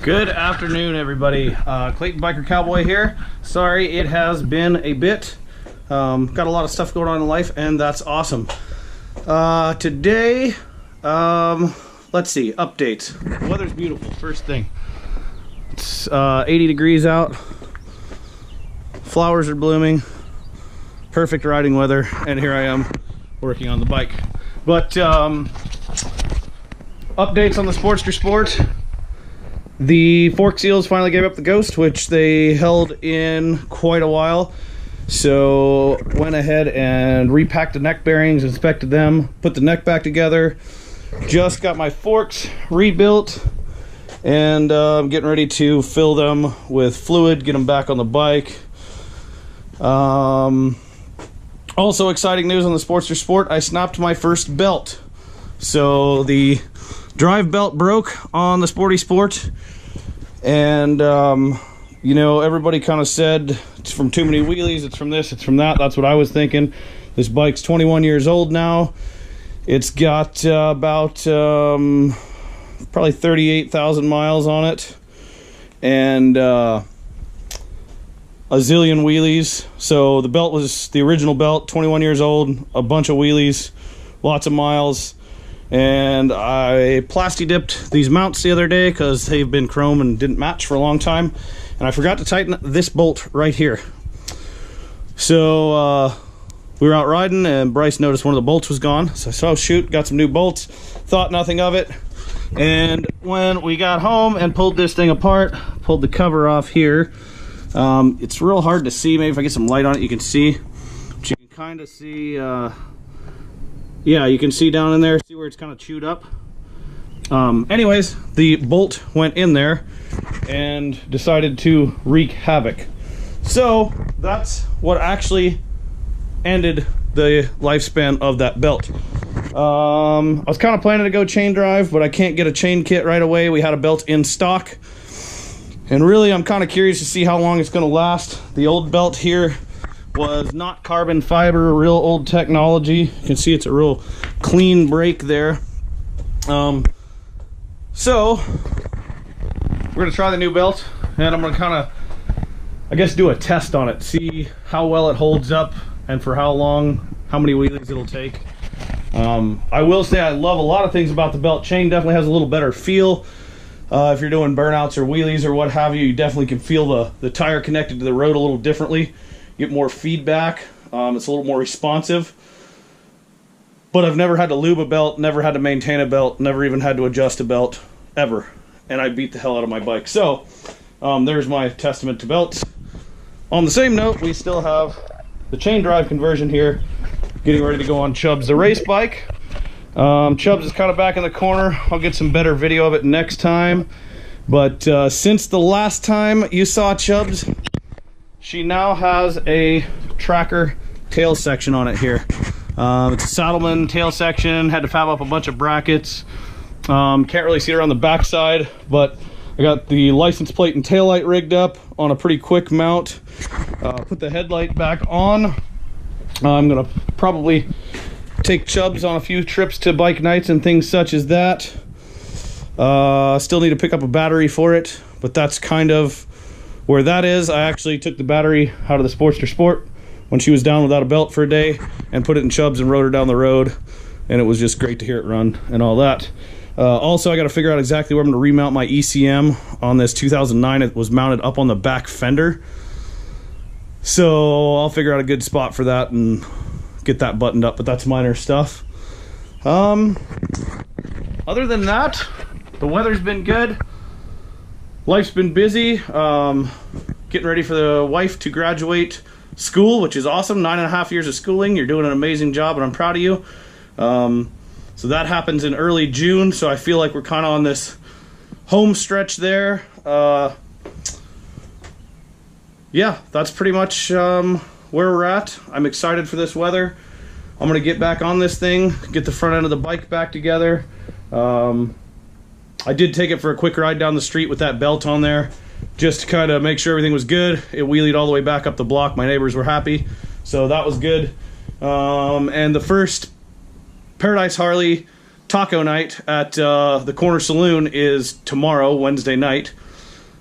Good afternoon, everybody. Clayton Bikercowboy here. Sorry, it has been a bit. Got a lot of stuff going on in life, and that's awesome. Today, let's see, updates. The weather's beautiful, first thing. It's 80 degrees out. Flowers are blooming. Perfect riding weather, and here I am working on the bike. But updates on the Sportster Sport. The fork seals finally gave up the ghost, which they held in quite a while. So went ahead and repacked the neck bearings, inspected them, put the neck back together. Just got my forks rebuilt, and I'm getting ready to fill them with fluid, get them back on the bike. Also exciting news on the Sportster Sport, I snapped my first belt. So the drive belt broke on the Sporty Sport, and you know, everybody kind of said it's from too many wheelies, it's from this, it's from that. That's what I was thinking. This bike's 21 years old now. It's got about probably 38,000 miles on it, and a zillion wheelies. So the belt was the original belt, 21 years old, a bunch of wheelies, lots of miles. And I plasti dipped these mounts the other day because they've been chrome and didn't match for a long time, and I forgot to tighten this bolt right here. So we were out riding and Bryce noticed one of the bolts was gone, so I said, oh shoot, got some new bolts, thought nothing of it. And when we got home and pulled this thing apart, pulled the cover off here, it's real hard to see. Maybe if I get some light on it you can see, but you can kind of see yeah, you can see down in there, see where it's kind of chewed up. Anyways, the bolt went in there and decided to wreak havoc. So that's what actually ended the lifespan of that belt. I was kind of planning to go chain drive, but I can't get a chain kit right away. We had a belt in stock, and really I'm kind of curious to see how long it's going to last. The old belt here was not carbon fiber, real old technology. You can see it's a real clean break there. So we're gonna try the new belt, and I'm gonna kind of, I guess, do a test on it, see how well it holds up and for how long, how many wheelies it'll take. I will say I love a lot of things about the belt. Chain definitely has a little better feel. If you're doing burnouts or wheelies or what have you, you definitely can feel the tire connected to the road a little differently. Get more feedback. It's a little more responsive. But I've never had to lube a belt, never had to maintain a belt, never even had to adjust a belt, ever. And I beat the hell out of my bike. So there's my testament to belts. On the same note, we still have the chain drive conversion here, getting ready to go on Chubbs the Race Bike. Chubbs is kind of back in the corner. I'll get some better video of it next time. But since the last time you saw Chubbs, she now has a tracker tail section on it here. It's a Saddleman tail section. Had to fab up a bunch of brackets. Can't really see it on the back side, but I got the license plate and tail light rigged up on a pretty quick mount. Put the headlight back on. I'm gonna probably take Chubbs on a few trips to bike nights and things such as that. Still need to pick up a battery for it, but that's kind of where that is. I actually took the battery out of the Sportster Sport when she was down without a belt for a day and put it in Chubbs and rode her down the road, and it was just great to hear it run and all that. Also, I got to figure out exactly where I'm going to remount my ECM on this 2009. It was mounted up on the back fender, so I'll figure out a good spot for that and get that buttoned up, but that's minor stuff. Other than that, the weather's been good. Life's been busy. Getting ready for the wife to graduate school, which is awesome. 9.5 years of schooling. You're doing an amazing job, and I'm proud of you. So that happens in early June, so I feel like we're kind of on this home stretch there. Yeah, that's pretty much where we're at. I'm excited for this weather. I'm going to get back on this thing, get the front end of the bike back together. I did take it for a quick ride down the street with that belt on there, just to kind of make sure everything was good. It wheelied all the way back up the block. My neighbors were happy, so that was good. And the first Paradise Harley taco night at the Corner Saloon is tomorrow, Wednesday night.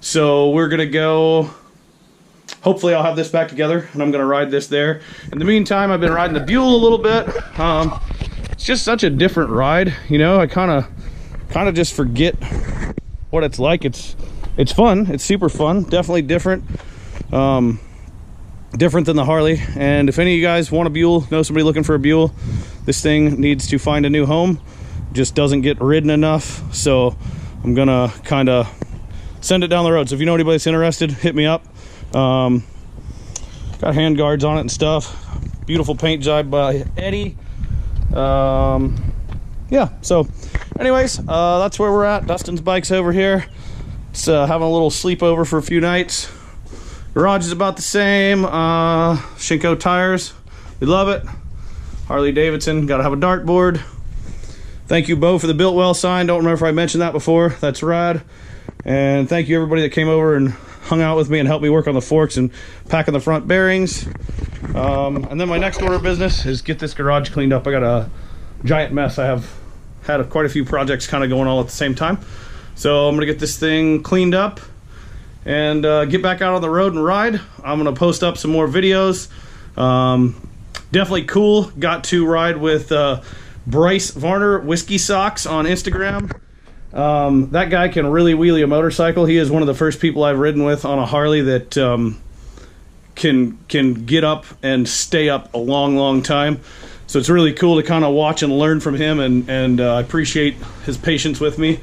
So we're gonna go, hopefully I'll have this back together and I'm gonna ride this there. In the meantime, I've been riding the Buell a little bit. It's just such a different ride, you know. I kind of just forget what it's like. It's fun, it's super fun, definitely different. Different than the Harley. And if any of you guys want a Buell, know somebody looking for a Buell, this thing needs to find a new home. Just doesn't get ridden enough, so I'm gonna kind of send it down the road. So if you know anybody that's interested, hit me up. Got hand guards on it and stuff. Beautiful paint job by Eddie. Yeah, so anyways, that's where we're at. Dustin's bike's over here. It's having a little sleepover for a few nights. Garage is about the same. Shinko tires, we love it. Harley Davidson, gotta have a dartboard. Thank you, Bo, for the built well sign. Don't remember if I mentioned that before. That's rad. And thank you everybody that came over and hung out with me and helped me work on the forks and packing the front bearings. And then my next order of business is get this garage cleaned up. I got a giant mess. I have had quite a few projects kind of going all at the same time. So I'm gonna get this thing cleaned up and get back out on the road and ride. I'm gonna post up some more videos. Definitely cool. Got to ride with Bryce Varner Whiskey Socks on Instagram. That guy can really wheelie a motorcycle. He is one of the first people I've ridden with on a Harley that can get up and stay up a long time. So it's really cool to kind of watch and learn from him, and I appreciate his patience with me.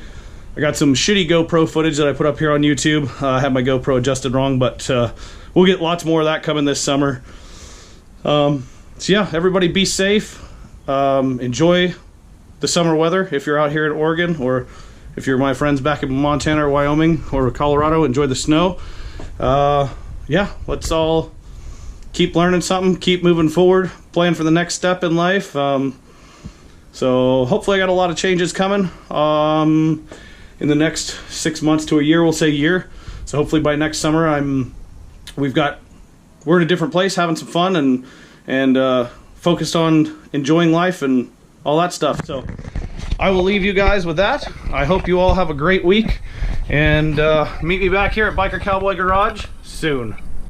I got some shitty GoPro footage that I put up here on YouTube. I had my GoPro adjusted wrong, but we'll get lots more of that coming this summer. So yeah, everybody be safe. Enjoy the summer weather if you're out here in Oregon, or if you're my friends back in Montana or Wyoming or Colorado, enjoy the snow. Yeah, let's all keep learning something, keep moving forward, plan for the next step in life. So hopefully I got a lot of changes coming in the next 6 months to a year. We'll say year. So hopefully by next summer we're in a different place, having some fun and focused on enjoying life and all that stuff. So I will leave you guys with that. I hope you all have a great week, and meet me back here at Biker Cowboy Garage soon.